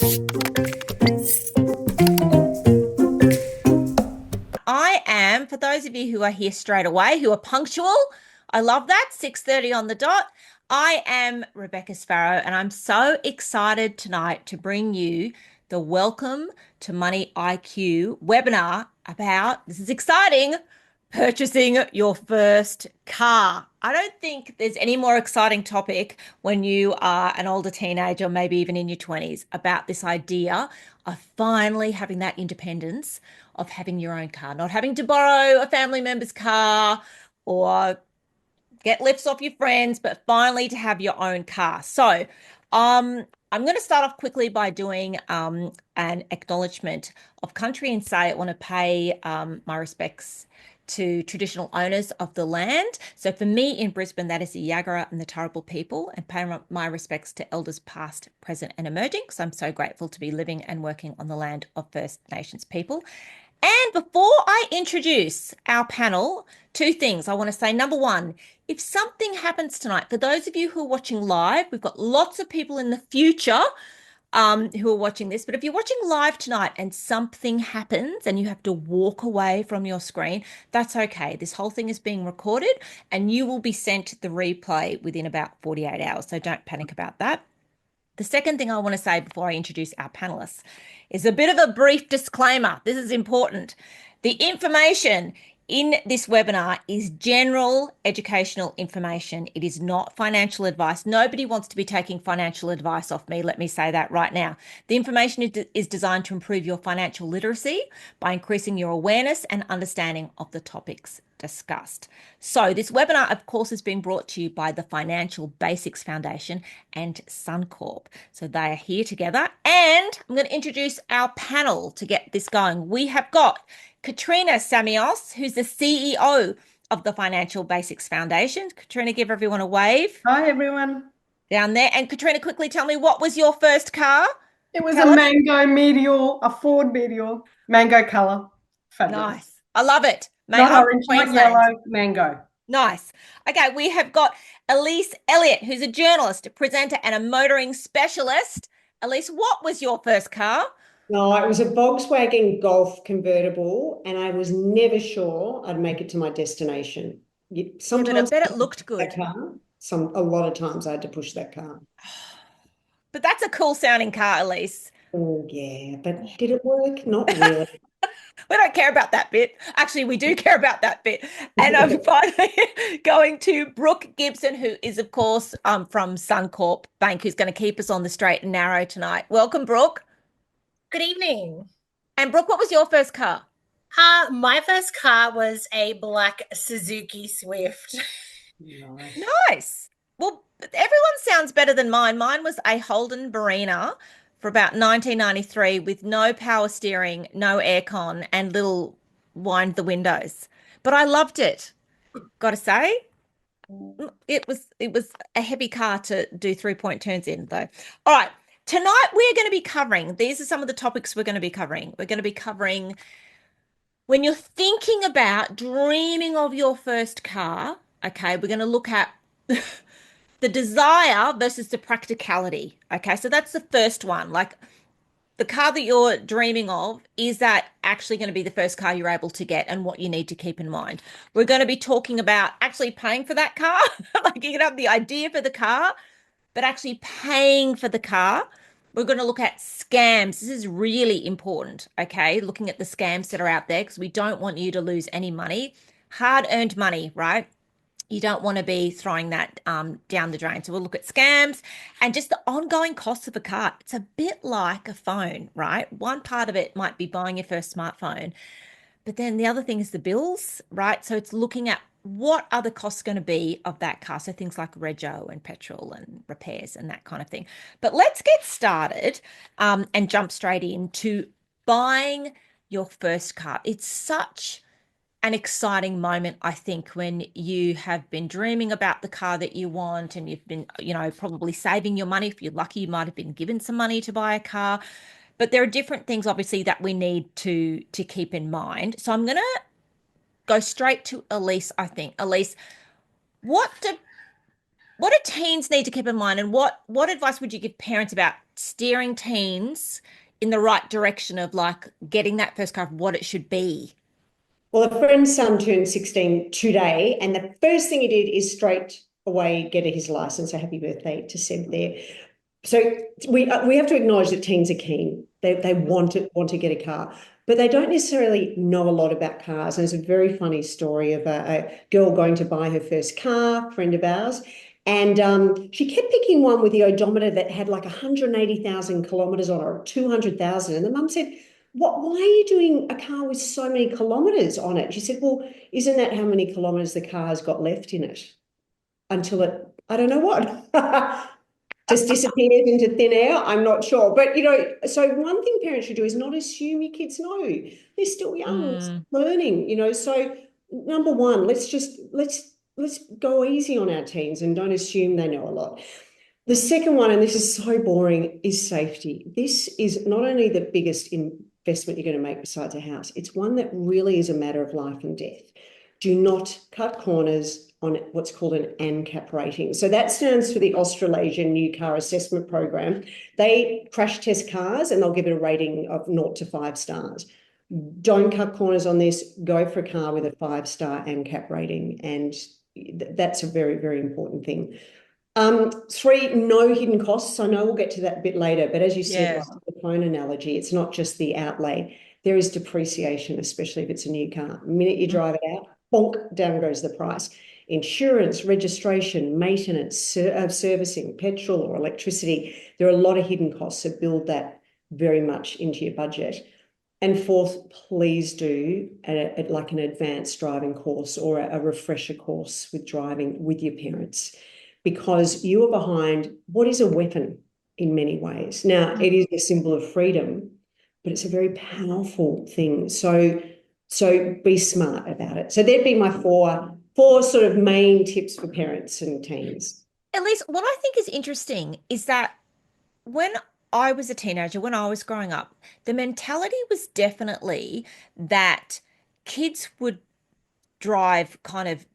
I am, for those of you who are here straight away, who are punctual, I love that, 6:30 on the dot. I am Rebecca Sparrow, and I'm so excited tonight to bring you the Welcome to Money IQ webinar about, this is exciting, purchasing your first car. I don't think there's any more exciting topic when you are an older teenager, maybe even in your 20s, about this idea of finally having that independence of having your own car, not having to borrow a family member's car or get lifts off your friends, but finally to have your own car. So, I'm going to start off quickly by doing an acknowledgement of country and say I want to pay my respects to traditional owners of the land. So for me in Brisbane, that is the Yagara and the Turrbal people, and pay my respects to elders past, present, and emerging. So I'm so grateful to be living and working on the land of First Nations people. And before I introduce our panel, two things I want to say. Number one, if something happens tonight, for those of you who are watching live, we've got lots of people in the future who are watching this. But if you're watching live tonight and something happens and you have to walk away from your screen, that's okay. This whole thing is being recorded and you will be sent the replay within about 48 hours. So don't panic about that. The second thing I want to say before I introduce our panelists is a bit of a brief disclaimer. This is important. The information in this webinar is general educational information. It is not financial advice. Nobody wants to be taking financial advice off me. Let me say that right now. The information is designed to improve your financial literacy by increasing your awareness and understanding of the topics discussed. So this webinar, of course, has been brought to you by the Financial Basics Foundation and Suncorp. So they are here together. And I'm going to introduce our panel to get this going. We have got Katrina Samios, who's the CEO of the Financial Basics Foundation. Katrina, give everyone a wave. Hi, everyone. Down there. And Katrina, quickly tell me, what was your first car? It was Tell a us. mango meteor, a Ford meteor, mango color. Fabulous. Nice. I love it. Mate, Not I'm from orange, not Queensland. yellow, mango. Nice. Okay, we have got Elise Elliott, who's a journalist, a presenter, and a motoring specialist. Elise, what was your first car? No, it was a Volkswagen Golf convertible, and I was never sure I'd make it to my destination. But I Sometimes bet I it had to looked push good. that car. A lot of times I had to push that car. But that's a cool sounding car, Elise. Oh yeah, but did it work? Not really. We don't care about that bit. Actually, we do care about that bit. And I'm finally going to Brooke Gibson, who is, of course, from Suncorp Bank, who's going to keep us on the straight and narrow tonight. Welcome, Brooke. Good evening. And Brooke, what was your first car? My first car was a black Suzuki Swift. Nice. Nice. Well, everyone sounds better than mine. Mine was a Holden Barina for about 1993 with no power steering, no aircon, and little wind the windows. But I loved it. Got to say, it was a heavy car to do 3-point turns in, though. All right. Tonight we're going to be covering, these are some of the topics we're going to be covering. We're going to be covering when you're thinking about dreaming of your first car, okay, we're going to look at the desire versus the practicality. Okay, so that's the first one. Like the car that you're dreaming of, is that actually going to be the first car you're able to get and what you need to keep in mind? We're going to be talking about actually paying for that car. Like you can have the idea for the car, but actually paying for the car. We're going to look at scams. This is really important, okay? Looking at the scams that are out there because we don't want you to lose any money, hard-earned money, right? You don't want to be throwing that down the drain. So we'll look at scams and just the ongoing costs of a car. It's a bit like a phone, right? One part of it might be buying your first smartphone, but then the other thing is the bills, right? So it's looking at what are the costs going to be of that car? So things like rego and petrol and repairs and that kind of thing. But let's get started and jump straight into buying your first car. It's such an exciting moment, I think, when you have been dreaming about the car that you want and you've been, probably saving your money. If you're lucky, you might have been given some money to buy a car. But there are different things, obviously, that we need to keep in mind. So I'm going to go straight to Elise, I think. Elise, what do teens need to keep in mind, and what advice would you give parents about steering teens in the right direction of like getting that first car of what it should be? Well, a friend's son turned 16 today, and the first thing he did is straight away get his license. So happy birthday to Seb there. So we have to acknowledge that teens are keen. They want to get a car, but they don't necessarily know a lot about cars. And there's a very funny story of a girl going to buy her first car, a friend of ours, and she kept picking one with the odometer that had like 180,000 kilometers on it, or 200,000. And the mum said, why are you doing a car with so many kilometers on it? She said, well, isn't that how many kilometers the car's got left in it? Until it, I don't know what, just disappears into thin air. I'm not sure. But, so one thing parents should do is not assume your kids know. They're still young, learning, So number one, let's go easy on our teens and don't assume they know a lot. The second one, and this is so boring, is safety. This is not only the biggest investment you're going to make besides a house, it's one that really is a matter of life and death. Do not cut corners on what's called an ANCAP rating. So that stands for the Australasian New Car Assessment Program. They crash test cars and they'll give it a rating of 0 to 5 stars. Don't cut corners on this. Go for a car with a 5-star ANCAP rating. And that's a very, very important thing. 3, no hidden costs. I know we'll get to that a bit later, but as you said, like the phone analogy, it's not just the outlay. There is depreciation, especially if it's a new car. The minute you drive it out, bonk, down goes the price. Insurance, registration, maintenance, servicing, petrol or electricity. There are a lot of hidden costs, so build that very much into your budget. And fourth, please do like an advanced driving course or a refresher course with driving with your parents, because you are behind what is a weapon in many ways. Now, it is a symbol of freedom, but it's a very powerful thing. So be smart about it. So there'd be my four sort of main tips for parents and teens. At least what I think is interesting is that when I was a teenager, when I was growing up, the mentality was definitely that kids would drive kind of,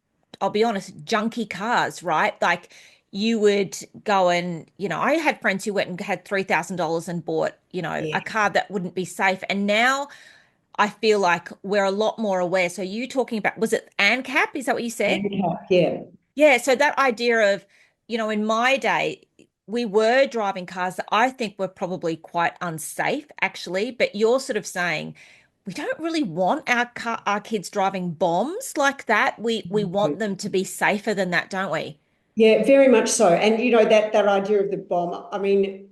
I'll be honest, junky cars, right? Like you would go and, I had friends who went and had $3,000 and bought, a car that wouldn't be safe. And now I feel like we're a lot more aware. So you talking about, was it ANCAP? Is that what you said? ANCAP, yeah. Yeah. So that idea of, in my day, we were driving cars that I think were probably quite unsafe, actually. But you're sort of saying we don't really want our kids driving bombs like that. We want them to be safer than that, don't we? Yeah, very much so. And that idea of the bomb, I mean,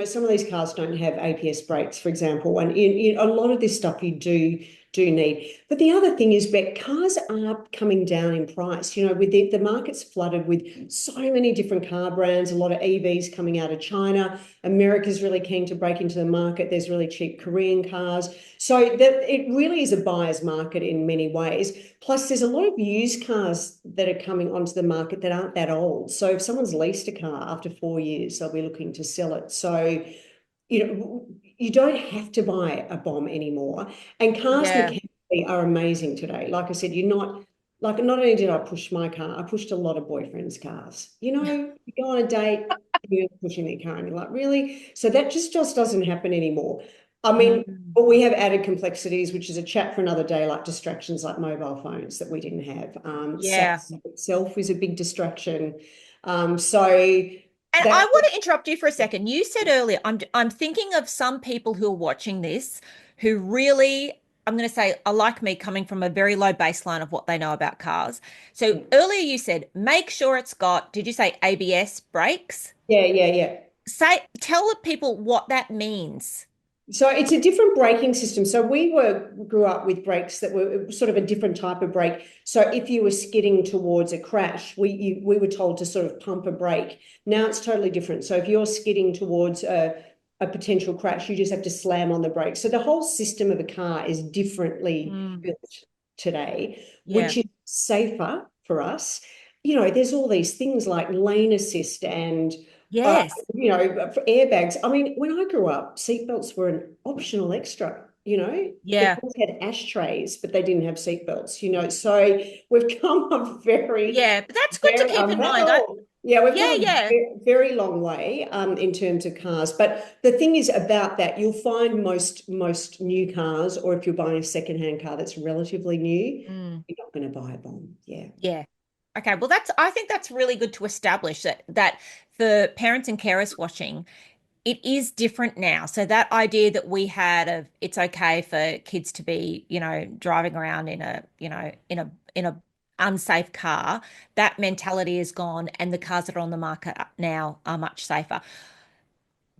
some of these cars don't have ABS brakes, for example, and a lot of this stuff you do need. But the other thing is that cars are coming down in price. With the market's flooded with so many different car brands, a lot of EVs coming out of China. America's really keen to break into the market. There's really cheap Korean cars. So it really is a buyer's market in many ways. Plus, there's a lot of used cars that are coming onto the market that aren't that old. So if someone's leased a car after 4 years, they'll be looking to sell it. So, you don't have to buy a bomb anymore. And cars mechanically are amazing today. Like I said, not only did I push my car, I pushed a lot of boyfriends' cars. You go on a date, you're pushing their car and you're like, really? So that just doesn't happen anymore. I mean, but we have added complexities, which is a chat for another day, like distractions like mobile phones that we didn't have. Sex itself is a big distraction. And I want to interrupt you for a second. You said earlier, I'm thinking of some people who are watching this who really, I'm going to say, are like me, coming from a very low baseline of what they know about cars. So earlier you said, make sure it's got, did you say ABS brakes? Yeah. Tell the people what that means. So it's a different braking system. So we grew up with brakes that were sort of a different type of brake. So if you were skidding towards a crash, we were told to sort of pump a brake. Now it's totally different. So if you're skidding towards a potential crash, you just have to slam on the brakes. So the whole system of a car is differently built today, which is safer for us. There's all these things like lane assist and for airbags. I mean, when I grew up, seatbelts were an optional extra, Yeah. They had ashtrays, but they didn't have seatbelts, so we've come up very... Yeah, but that's good to keep in mind. Yeah, we've Yeah, come a yeah. very long way in terms of cars. But the thing is about that, you'll find most new cars, or if you're buying a secondhand car that's relatively new, Mm. you're not going to buy a bomb. Yeah. Yeah. Okay. Well, I think that's really good to establish that for parents and carers watching, it is different now. So that idea that we had of it's okay for kids to be, driving around in a, in a unsafe car, that mentality is gone, and the cars that are on the market now are much safer.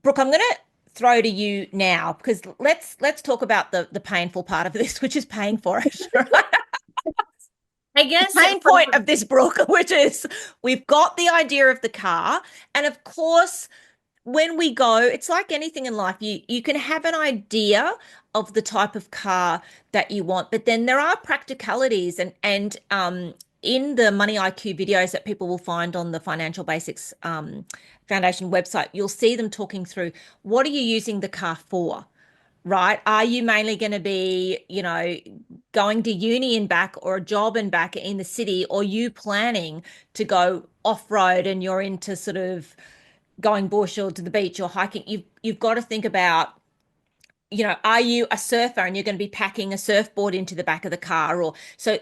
Brooke, I'm going to throw to you now because let's talk about the painful part of this, which is paying for it. Right? I guess Main from point of this, Brooke, which is we've got the idea of the car, and of course, when we go, it's like anything in life. You can have an idea of the type of car that you want, but then there are practicalities and in the Money IQ videos that people will find on the Financial Basics Foundation website, you'll see them talking through what are you using the car for? Right? Are you mainly going to be, going to uni and back or a job and back in the city, or you planning to go off road and you're into sort of going bush or to the beach or hiking? You've got to think about, are you a surfer and you're going to be packing a surfboard into the back of the car? Or so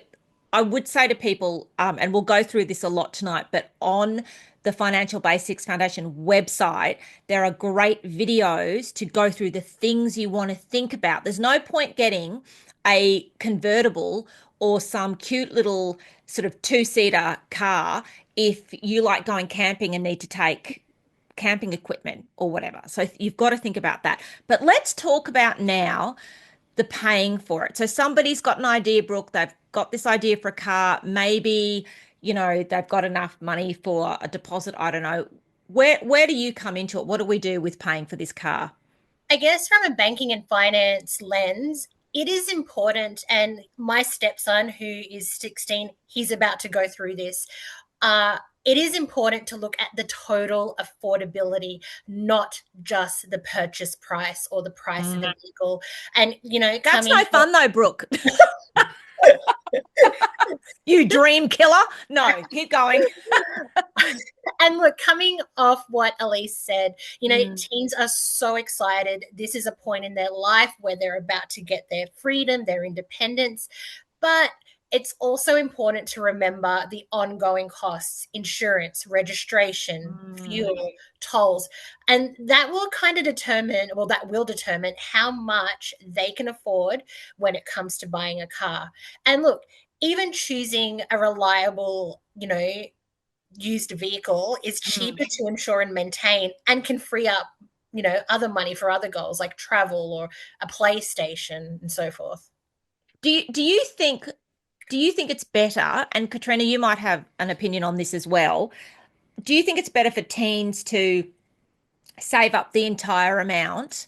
I would say to people, and we'll go through this a lot tonight, but on the Financial Basics Foundation website, there are great videos to go through the things you want to think about. There's no point getting a convertible or some cute little sort of two-seater car if you like going camping and need to take camping equipment or whatever. So you've got to think about that. But let's talk about now the paying for it. So somebody's got an idea, Brooke, they've got this idea for a car. Maybe, they've got enough money for a deposit. I don't know. Where do you come into it? What do we do with paying for this car? I guess from a banking and finance lens, it is important. And my stepson, who is 16, he's about to go through this. It is important to look at the total affordability, not just the purchase price or the price of the vehicle. And, That's no fun though, Brooke. You dream killer. No, keep going. And look, coming off what Elise said, teens are so excited. This is a point in their life where they're about to get their freedom, their independence. But it's also important to remember the ongoing costs: insurance, registration, fuel, tolls. And that will determine how much they can afford when it comes to buying a car. And look, even choosing a reliable, used vehicle is cheaper to insure and maintain, and can free up, other money for other goals like travel or a PlayStation and so forth. Do you think it's better, and Katrina, you might have an opinion on this as well. Do you think it's better for teens to save up the entire amount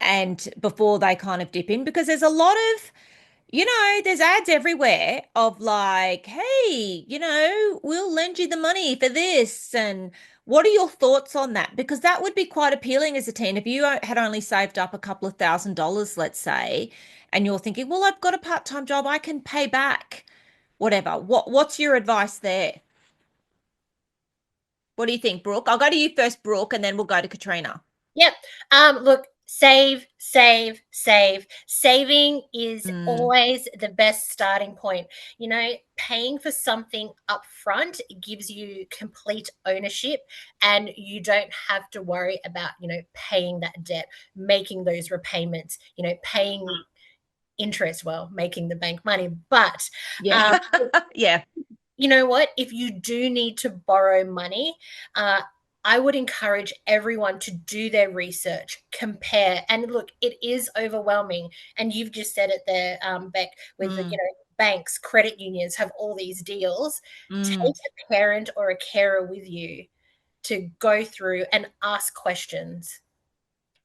and before they kind of dip in? Because there's a lot of, there's ads everywhere of like, hey, we'll lend you the money for this. And what are your thoughts on that? Because that would be quite appealing as a teen. If you had only saved up a couple of $1,000s, let's say, and you're thinking, well, I've got a part-time job, I can pay back whatever. What's your advice there? What do you think, Brooke? I'll go to you first, Brooke, and then we'll go to Katrina. Yep. Look, save. Saving is always the best starting point. Paying for something up front gives you complete ownership, and you don't have to worry about, paying that debt, making those repayments, paying interest, well, making the bank money. But Yeah. Yeah. you know what? If you do need to borrow money, I would encourage everyone to do their research, compare, and look, it is overwhelming. And you've just said it there, Beck, with the, banks, credit unions have all these deals. Take a parent or a carer with you to go through and ask questions.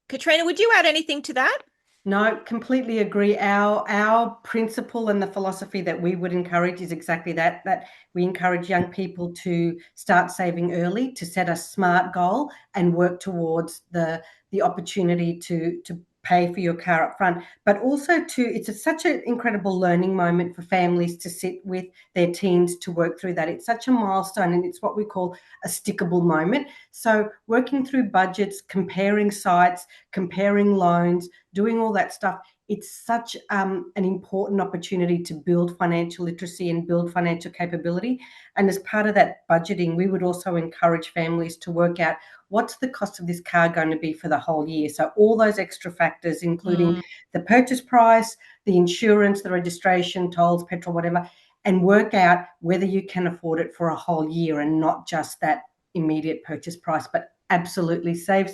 Katrina, would you add anything to that? No, completely agree. Our principle and the philosophy that we would encourage is exactly that we encourage young people to start saving early, to set a smart goal and work towards the opportunity to pay for your car up front, but also such an incredible learning moment for families to sit with their teens to work through that. It's such a milestone, and it's what we call a stickable moment. So working through budgets, comparing sites, comparing loans, doing all that stuff, it's such an important opportunity to build financial literacy and build financial capability. And as part of that budgeting, we would also encourage families to work out what's the cost of this car going to be for the whole year. So all those extra factors, including the purchase price, the insurance, the registration, tolls, petrol, whatever, and work out whether you can afford it for a whole year and not just that immediate purchase price. But absolutely save,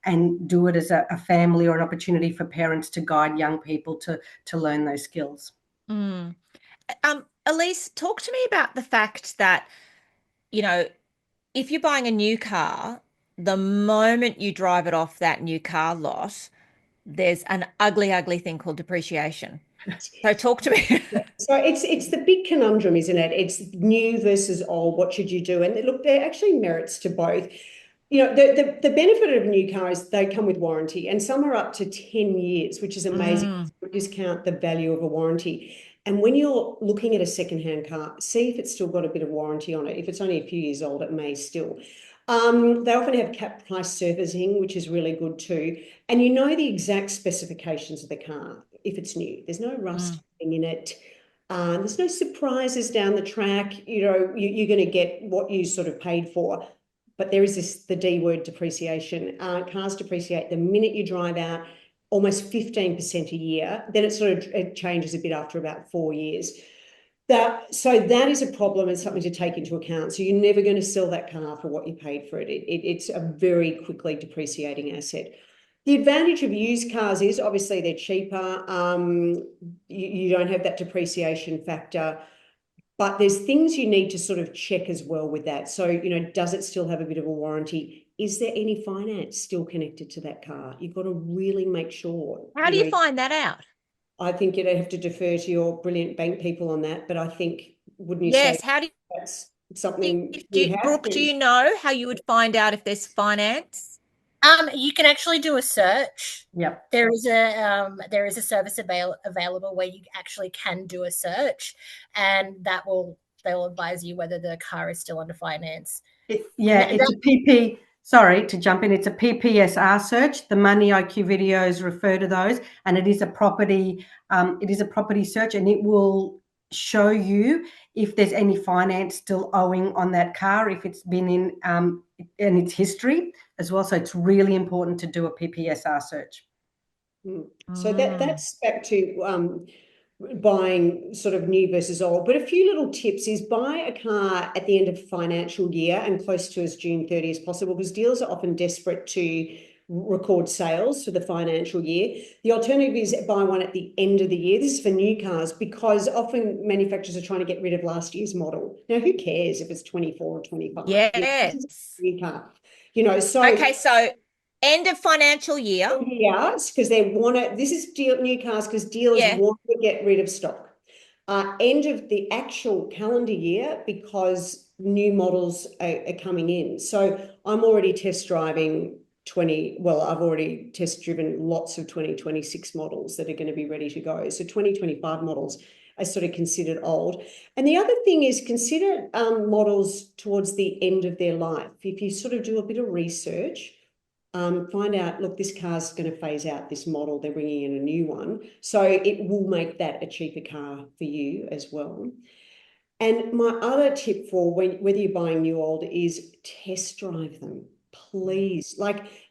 and do it as a family or an opportunity for parents to guide young people to learn those skills. Elise, talk to me about the fact that, if you're buying a new car, the moment you drive it off that new car lot, there's an ugly, ugly thing called depreciation. So talk to me. So it's the big conundrum, isn't it? It's new versus old. What should you do? And look, there are actually merits to both. The benefit of new cars, they come with warranty, and some are up to 10 years, which is amazing. Discount the value of a warranty. And when you're looking at a secondhand car, see if it's still got a bit of warranty on it. If it's only a few years old, it may still. They often have cap price servicing, which is really good too. And you know the exact specifications of the car if it's new. There's no rust in it. There's no surprises down the track. You're going to get what you sort of paid for. But there is the D word, depreciation. Cars depreciate the minute you drive out, almost 15% a year. Then it changes a bit after about 4 years. So that is a problem and something to take into account. So you're never going to sell that car for what you paid for it. It's a very quickly depreciating asset. The advantage of used cars is obviously they're cheaper. You don't have that depreciation factor. But there's things you need to sort of check as well with that. So, does it still have a bit of a warranty? Is there any finance still connected to that car? You've got to really make sure. How do you find that out? I think you'd have to defer to your brilliant bank people on that. But I think, wouldn't you say Yes, how do you, that's something Brooke, do you know how you would find out if there's finance? You can actually do a search. Yep. There is a service available where you actually can do a search, and they'll advise you whether the car is still under finance. It's a PP. Sorry to jump in. It's a PPSR search. The MoneyIQ videos refer to those, and it is a property. It is a property search, and it will show you if there's any finance still owing on that car, if it's been in its history as well. So it's really important to do a PPSR search. So that's back to buying sort of new versus old. But a few little tips is buy a car at the end of financial year and close to as June 30 as possible, because dealers are often desperate to record sales for the financial year. The alternative is buy one at the end of the year. This is for new cars, because often manufacturers are trying to get rid of last year's model. Now, who cares if it's 24 or 25? Yes. This is a new car. So okay, so end of financial year. Yes, because they want to. This is new cars because dealers want to get rid of stock. End of the actual calendar year, because new models are coming in. So I'm already test driving I've already test driven lots of 2026 models that are going to be ready to go. So 2025 models are sort of considered old. And the other thing is consider models towards the end of their life. If you sort of do a bit of research, find out, look, this car's going to phase out this model, they're bringing in a new one. So it will make that a cheaper car for you as well. And my other tip for whether you're buying new or old is test drive them, please.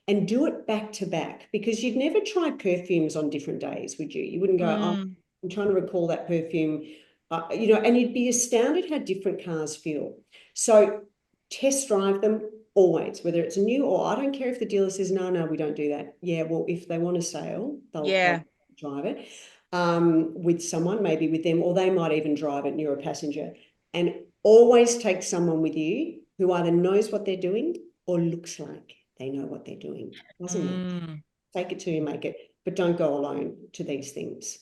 And do it back to back, because you'd never try perfumes on different days, would you? You wouldn't go, oh, I'm trying to recall that perfume, and you'd be astounded how different cars feel. So test drive them always, whether it's a new or I don't care if the dealer says, no, we don't do that. Yeah, well, if they want a sale, they'll drive it with someone, maybe with them, or they might even drive it and you're a passenger. And always take someone with you who either knows what they're doing or looks like they know what they're doing. Doesn't matter. Take it till you make it, but don't go alone to these things.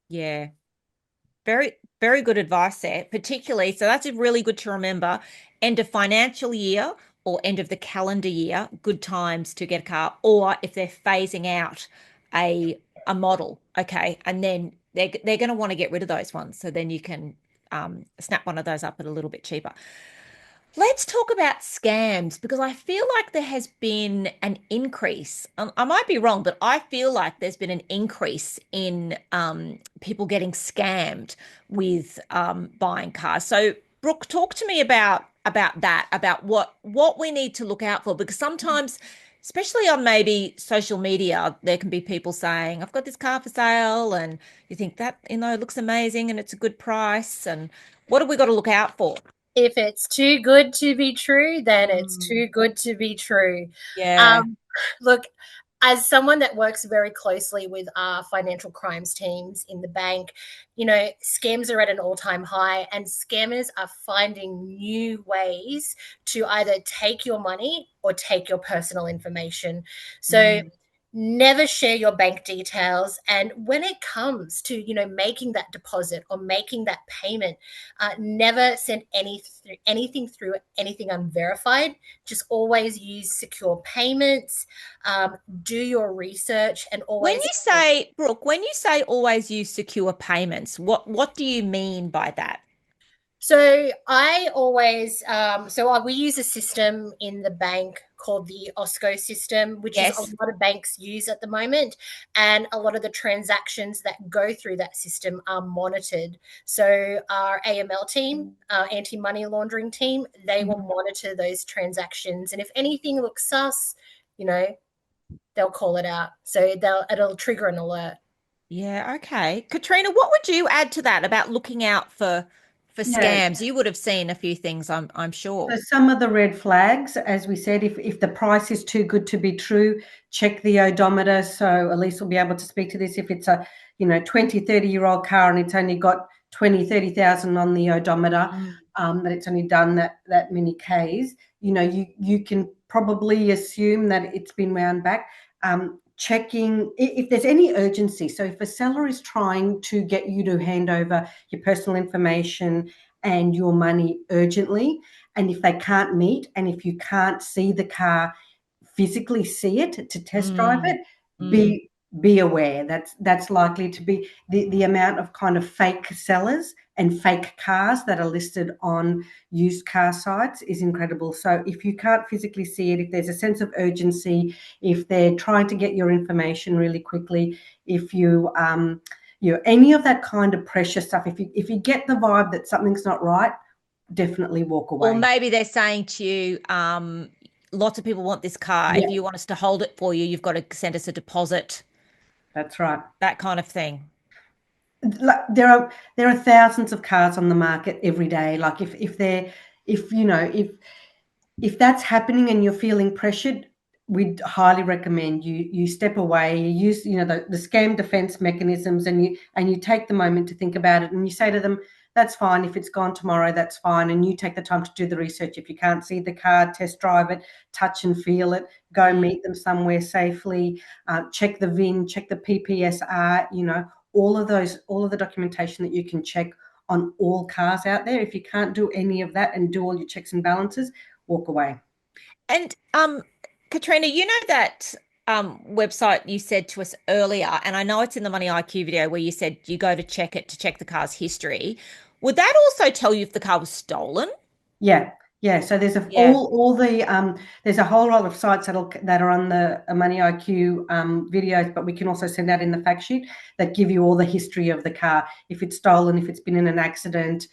Yeah. Very, very good advice there, particularly. So that's really good to remember. End of financial year or end of the calendar year, good times to get a car. Or if they're phasing out a model, okay, and then they're going to want to get rid of those ones, so then you can snap one of those up at a little bit cheaper. Let's talk about scams because I feel like there has been an increase. I might be wrong, but I feel like there's been an increase in people getting scammed with buying cars. So, Brooke, talk to me about that, about what we need to look out for because sometimes, especially on maybe social media, there can be people saying, "I've got this car for sale," and you think that looks amazing and it's a good price. And what have we got to look out for? If it's too good to be true, then it's Mm. too good to be true. Yeah. Um, Look, as someone that works very closely with our financial crimes teams in the bank, scams are at an all-time high, and scammers are finding new ways to either take your money or take your personal information. So Mm. never share your bank details. And when it comes to, making that deposit or making that payment, never send anything through anything unverified. Just always use secure payments. Do your research and When always. you say, Brooke, when you say always use secure payments, what do you mean by that? So I always, we use a system in the bank called the OSCO system, which is a Yes. lot of banks use at the moment. And a lot of the transactions that go through that system are monitored. So our AML team, our anti-money laundering team, they will monitor those transactions. And if anything looks sus, they'll call it out. So it'll trigger an alert. Yeah, okay. Katrina, what would you add to that about looking out for Yeah. scams? You would have seen a few things, I'm sure. So some of the red flags, as we said, if the price is too good to be true, check the odometer. So Elise will be able to speak to this. If it's a 20, 30-year-old car and it's only got 20, 30,000 on the odometer, Mm. that it's only done that many Ks, you can probably assume that it's been wound back. Checking if there's any urgency. So if a seller is trying to get you to hand over your personal information and your money urgently, and if they can't meet, and if you can't see the car, physically see it to test drive Mm. it, Mm. be aware that's likely to be the amount of kind of fake sellers and fake cars that are listed on used car sites is incredible. So if you can't physically see it, if there's a sense of urgency, if they're trying to get your information really quickly, if any of that kind of pressure stuff, if you get the vibe that something's not right, definitely walk Or away. maybe they're saying to you, lots of people want this car. Yeah, If you want us to hold it for you, you've got to send us a deposit, that's right. that kind of thing. Like, there are thousands of cars on the market every day. Like if that's happening and you're feeling pressured, we'd highly recommend you step away. You use the scam defense mechanisms, and you take the moment to think about it, and you say to them, "That's fine. If it's gone tomorrow, that's fine." And you take the time to do the research. If you can't see the car, test drive it, touch and feel it. Go meet them somewhere safely. Check the VIN, check the PPSR. All of the documentation that you can check on all cars out there. If you can't do any of that and do all your checks and balances, walk away. And Katrina, you know that website you said to us earlier, and I know it's in the Money IQ video where you said you go to check it to check the car's history. Would that also tell you if the car was stolen? Yeah, yeah. So there's Yeah. there's a whole lot of sites that are on the Money IQ videos, but we can also send out in the fact sheet that give you all the history of the car. If it's stolen, if it's been in an accident,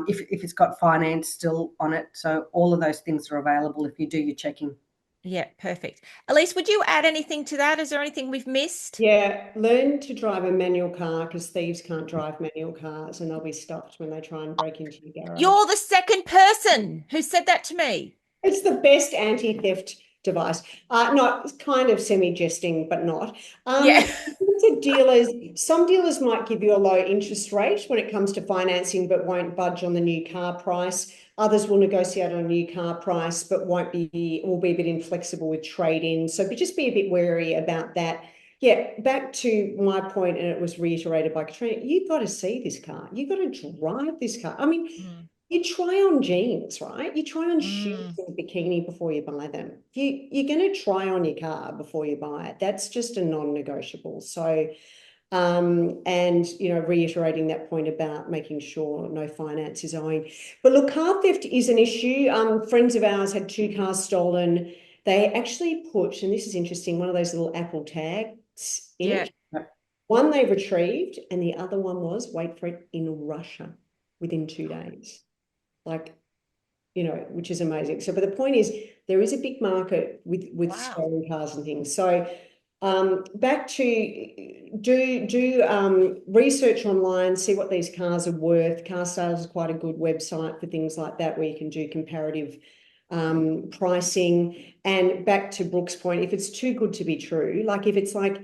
if it's got finance still on it. So all of those things are available if you do your checking. Yeah, perfect. Elise, would you add anything to that? Is there anything we've missed? Yeah, learn to drive a manual car because thieves can't drive manual cars and they'll be stopped when they try and break into your garage. You're the second person who said that to me. It's the best anti-theft device. No, it's kind of semi-jesting, but not. Yeah. Some dealers might give you a low interest rate when it comes to financing, but won't budge on the new car price. Others will negotiate on a new car price, but will be a bit inflexible with trade-in. So just be a bit wary about that. Yeah, back to my point, and it was reiterated by Katrina, you've got to see this car. You've got to drive this car. I mean, You try on jeans, right? You try on shoes Mm. and a bikini before you buy them. You're going to try on your car before you buy it. That's just a non-negotiable. So, and reiterating that point about making sure no finance is owing. But look, car theft is an issue. Friends of ours had 2 cars stolen. They actually put, and this is interesting, one of those little Apple tags in Yeah. it. One they retrieved, and the other one was, wait for it, in Russia within 2 days. Like, which is amazing. So, but the point is, there is a big market with Wow. stolen cars and things. So, back to do research online, see what these cars are worth. Car Sales is quite a good website for things like that, where you can do comparative pricing. And back to Brooke's point, if it's too good to be true, like if it's like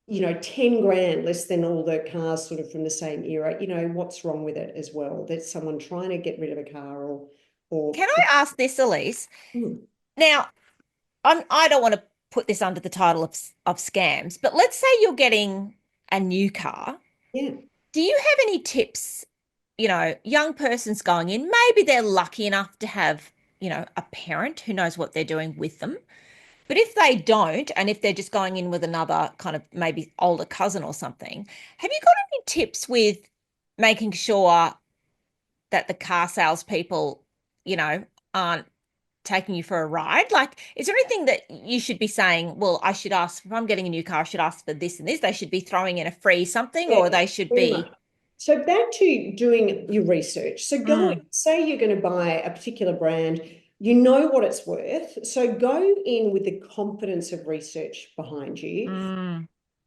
10 grand less than all the cars sort of from the same era, what's wrong with it as well? That's someone trying to get rid of a car or Can I ask this, Elise? Hmm. Now, I don't want to put this under the title of scams, but let's say you're getting a new car. Yeah. Do you have any tips? Young person's going in, maybe they're lucky enough to have, a parent who knows what they're doing with them. But if they don't, and if they're just going in with another kind of maybe older cousin or something, have you got any tips with making sure that the car salespeople, aren't taking you for a ride? Like, is there anything that you should be saying, well, I should ask, if I'm getting a new car, I should ask for this and this. They should be throwing in a free something, Yeah, or they should very be. much. So back to doing your research. So Mm, say you're going to buy a particular brand, you know what it's worth. So go in with the confidence of research behind you,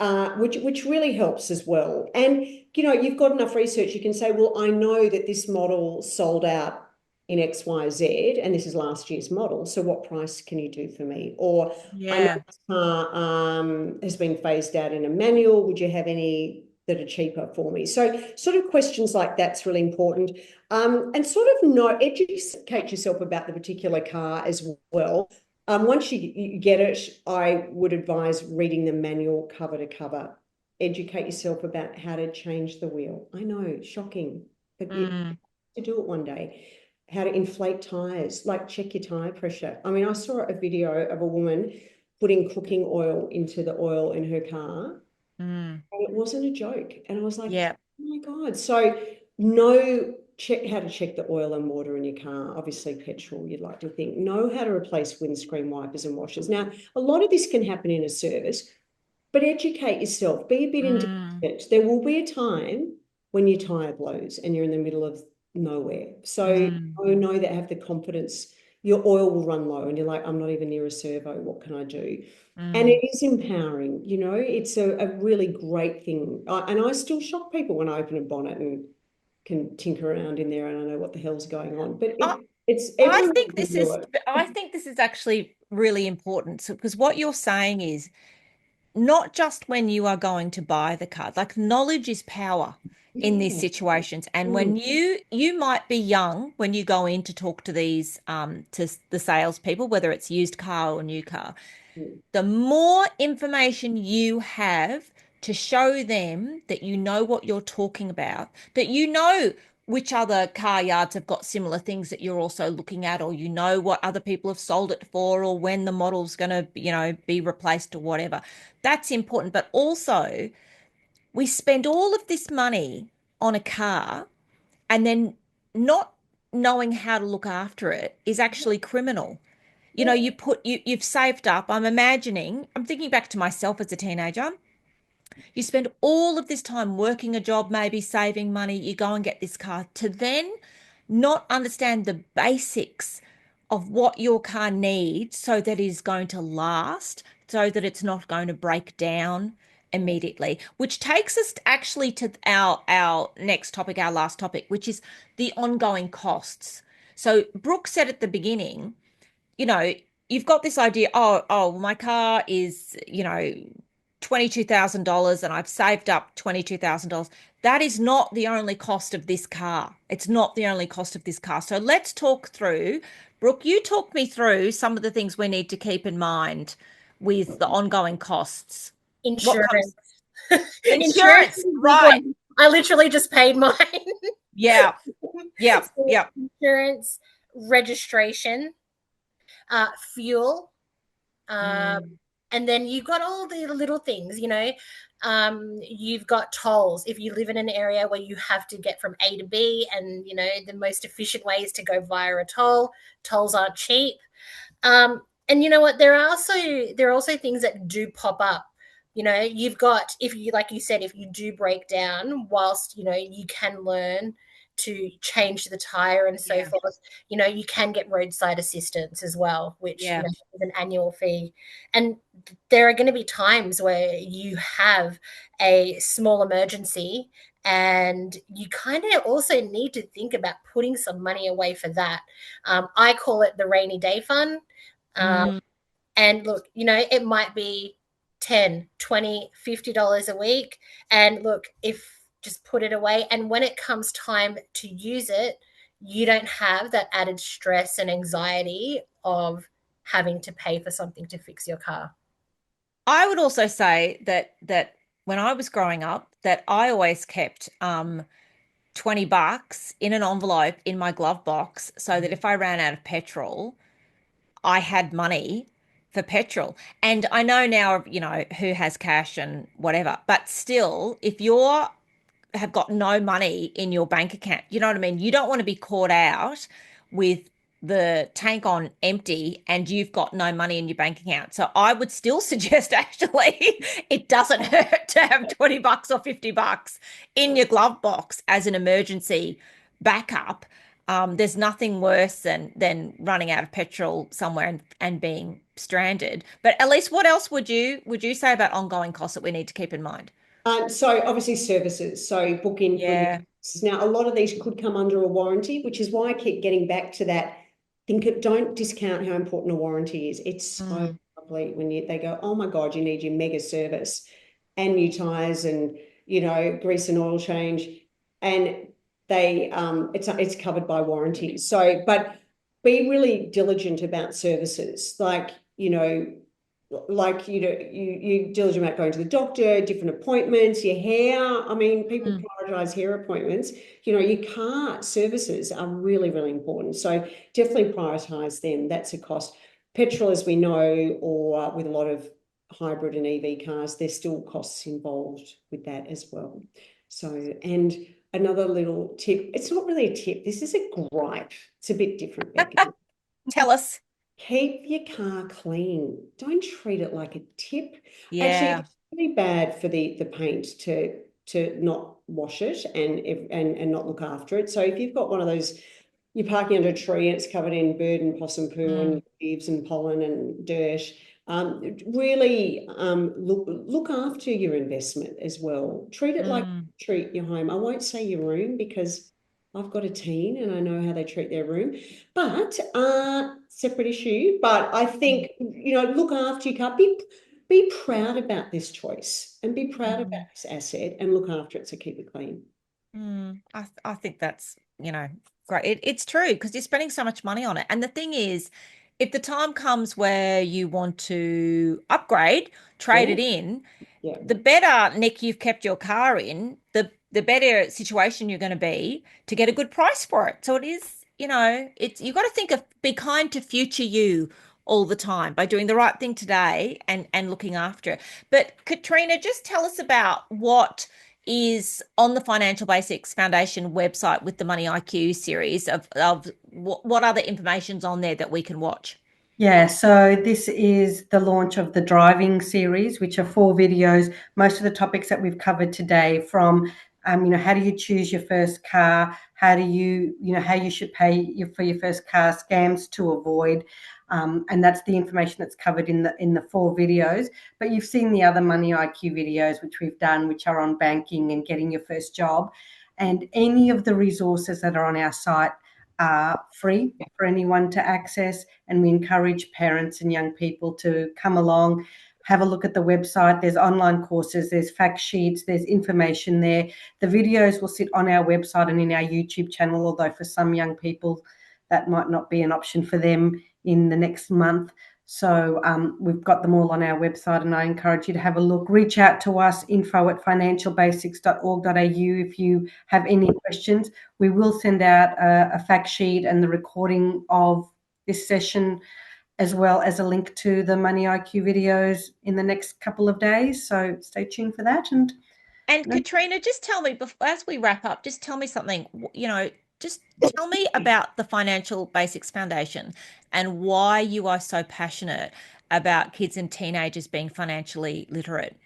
mm, which really helps as well. And you've got enough research, you can say, well, I know that this model sold out in XYZ, and this is last year's model. So what price can you do for me? Or I know yeah. this car has been phased out in a manual. Would you have any that are cheaper for me? So sort of questions like that's really important. And sort of educate yourself about the particular car as well. Once you get it, I would advise reading the manual cover to cover. Educate yourself about how to change the wheel. I know, shocking, but you have Mm, to do it one day. How to inflate tires, like check your tire pressure. I mean, I saw a video of a woman putting cooking oil into the oil in her car, mm, and it wasn't a joke. And I was like, yeah. oh my God. So check how to check the oil and water in your car. Obviously, petrol, you'd like to think. Know how to replace windscreen wipers and washers. Now, a lot of this can happen in a service, but educate yourself. Be a bit Mm, independent. There will be a time when your tire blows and you're in the middle of nowhere. So mm, know that, have the confidence. Your oil will run low and you're like, I'm not even near a servo. What can I do? And mm. it is empowering. It's a really great thing. And I still shock people when I open a bonnet and can tinker around in there and I know what the hell's going on. But I, it's I everyone think can this do is it. I think this is actually really important. So, because what you're saying is not just when you are going to buy the car, like knowledge is power in these Yeah. situations. And Mm. when you might be young when you go in to talk to these to the salespeople, whether it's used car or new car, Mm. the more information you have to show them that you know what you're talking about, that you know which other car yards have got similar things that you're also looking at, or you know what other people have sold it for, or when the model's going to, be replaced or whatever. That's important. But also, we spend all of this money on a car and then not knowing how to look after it is actually criminal. You've saved up. I'm thinking back to myself as a teenager. You spend all of this time working a job, maybe saving money, you go and get this car to then not understand the basics of what your car needs so that it is going to last, so that it's not going to break down immediately, which takes us actually to our next topic, our last topic, which is the ongoing costs. So Brooke said at the beginning, you know, you've got this idea, my car is, $22,000 and I've saved up $22,000. That is not the only cost of this car. It's not the only cost of this car. So let's talk through, Brooke, you talk me through some of the things we need to keep in mind with the ongoing costs. What Insurance. comes? Insurance Insurance, is a big right. one. I literally just paid mine. Yeah. Yeah. So Yeah. insurance, registration, fuel, Mm. and then you've got all the little things, you've got tolls. If you live in an area where you have to get from A to B, and the most efficient way is to go via a toll. Tolls aren't cheap. And you know what? There are also things that do pop up. You've got, if you, like you said, if you do break down, whilst you can learn to change the tire and so Yeah. forth, you can get roadside assistance as well, which Yeah. is an annual fee. And there are going to be times where you have a small emergency, and you kind of also need to think about putting some money away for that. I call it the rainy day fund. um, Mm. and look, it might be 10, 20, $50 a week. And look, if just put it away. And when it comes time to use it, you don't have that added stress and anxiety of having to pay for something to fix your car. I would also say that when I was growing up, that I always kept $20 in an envelope in my glove box so that if I ran out of petrol, I had money for petrol. And I know now, who has cash and whatever, but still, if you're have got no money in your bank account. You know what I mean? You don't want to be caught out with the tank on empty and you've got no money in your bank account. So I would still suggest actually it doesn't hurt to have $20 or $50 in your glove box as an emergency backup. There's nothing worse than running out of petrol somewhere and being stranded. But at least what else would you say about ongoing costs that we need to keep in mind? So obviously services. So book in for Yeah. services. Now, a lot of these could come under a warranty, which is why I keep getting back to that. Don't discount how important a warranty is. It's so Mm. lovely when they go, oh my God, you need your mega service and new tires and grease and oil change, and it's covered by warranty. So, but be really diligent about services, you diligent about going to the doctor, different appointments, your hair. I mean, people Mm. prioritize hair appointments. Your car services are really, really important. So definitely prioritize them. That's a cost. Petrol, as we know, or with a lot of hybrid and EV cars, there's still costs involved with that as well. So, and another little tip, it's not really a tip, this is a gripe. It's a bit different, Becca. Tell us. Keep your car clean. Don't treat it like a tip. Actually, Yeah. it's really bad for the paint to not wash it and not look after it. So if you've got one of those, you're parking under a tree and it's covered in bird and possum poo and Mm. leaves and pollen and dirt, really look after your investment as well. Treat it like Mm. you treat your home. I won't say your room because I've got a teen and I know how they treat their room, but separate issue. But I think, look after your car. Be proud about this choice and be proud about Mm. this asset and look after it. So keep it clean. Mm. I think that's, great. It's true because you're spending so much money on it. And the thing is, if the time comes where you want to upgrade, trade Yeah, it in, yeah. the better nick you've kept your car in, the better situation you're going to be to get a good price for it. So it is, it's you've got to be kind to future you all the time by doing the right thing today and looking after it. But Katrina, just tell us about what is on the Financial Basics Foundation website with the Money IQ series of what other information's on there that we can watch. Yeah, so this is the launch of the driving series, which are 4 videos. Most of the topics that we've covered today, from how do you choose your first car, how do how you should pay for your first car, scams to avoid, and that's the information that's covered in the 4 videos. But you've seen the other Money IQ videos which we've done, which are on banking and getting your first job, and any of the resources that are on our site are free for anyone to access, and we encourage parents and young people to come along, have a look at the website. There's online courses, there's fact sheets, there's information there. The videos will sit on our website and in our YouTube channel, although for some young people that might not be an option for them in the next month. So we've got them all on our website, and I encourage you to have a look. Reach out to us, info@financialbasics.org.au, if you have any questions. We will send out a fact sheet and the recording of this session, as well as a link to the MoneyIQ videos in the next couple of days. So stay tuned for that. And Katrina, just tell me, as we wrap up, just tell me something, just tell me about the Financial Basics Foundation and why you are so passionate about kids and teenagers being financially literate.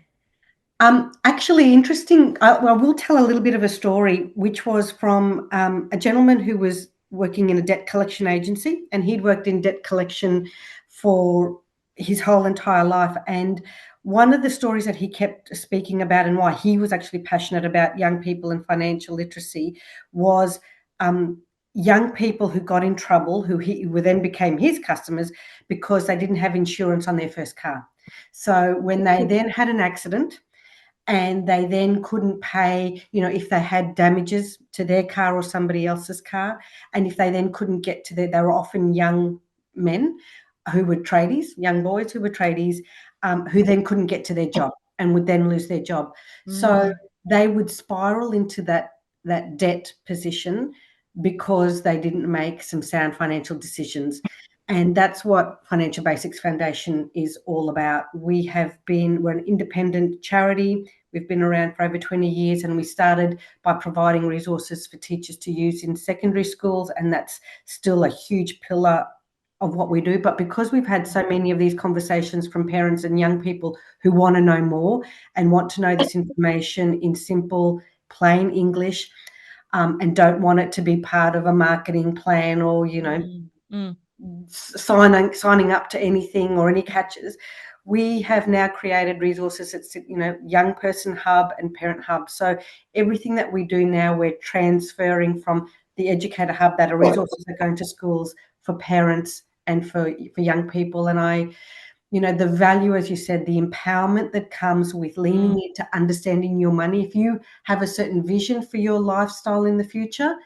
Actually, interesting. I will tell a little bit of a story, which was from a gentleman who was working in a debt collection agency, and he'd worked in debt collection for his whole entire life. And one of the stories that he kept speaking about, and why he was actually passionate about young people and financial literacy, was young people who got in trouble, who then became his customers because they didn't have insurance on their first car. So when they then had an accident, and they then couldn't pay, if they had damages to their car or somebody else's car, and if they then couldn't get to they were often young men who were tradies, young boys who were tradies, who then couldn't get to their job and would then lose their job. So they would spiral into that debt position because they didn't make some sound financial decisions. And that's what Financial Basics Foundation is all about. We're an independent charity. We've been around for over 20 years, and we started by providing resources for teachers to use in secondary schools, and that's still a huge pillar of what we do. But because we've had so many of these conversations from parents and young people who want to know more and want to know this information in simple, plain English, and don't want it to be part of a marketing plan or, signing up to anything or any catches, we have now created resources at, young person hub and parent hub. So everything that we do now, we're transferring from the educator hub, that are resources that are going to schools for parents and for young people. And the value, as you said, the empowerment that comes with leaning into understanding your money. If you have a certain vision for your lifestyle in the future,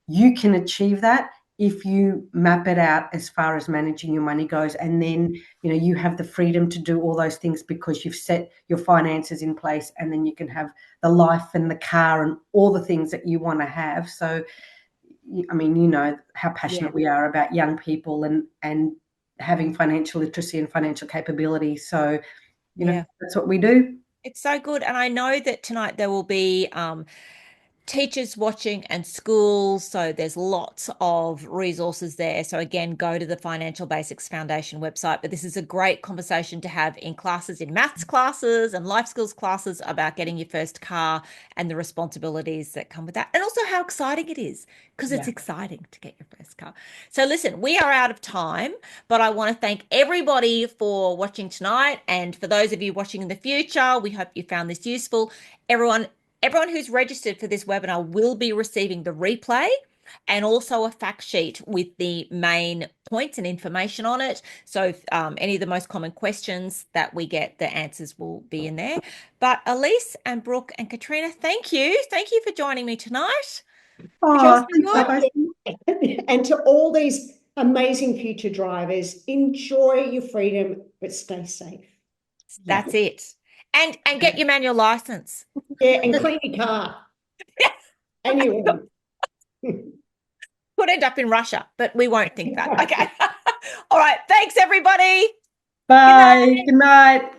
you can achieve that if you map it out as far as managing your money goes. And then, you have the freedom to do all those things because you've set your finances in place, and then you can have the life and the car and all the things that you want to have. So, I mean, how passionate we are about young people and having financial literacy and financial capability. So, that's what we do. It's so good. And I know that tonight there will be teachers watching and schools. So there's lots of resources there. So again, go to the Financial Basics Foundation website. But this is a great conversation to have in classes, in maths classes and life skills classes, about getting your first car and the responsibilities that come with that. And also how exciting it is, because it's exciting to get your first car. So listen, we are out of time, but I want to thank everybody for watching tonight. And for those of you watching in the future, we hope you found this useful. Everyone who's registered for this webinar will be receiving the replay and also a fact sheet with the main points and information on it. So if, any of the most common questions that we get, the answers will be in there. But Elise and Brooke and Katrina, thank you. Thank you for joining me tonight. Oh, and to all these amazing future drivers, enjoy your freedom, but stay safe. That's it. And get your manual license. Yeah, and clean your car. Anyway. Could end up in Russia, but we won't think that. Okay. All right. Thanks, everybody. Bye. Good night.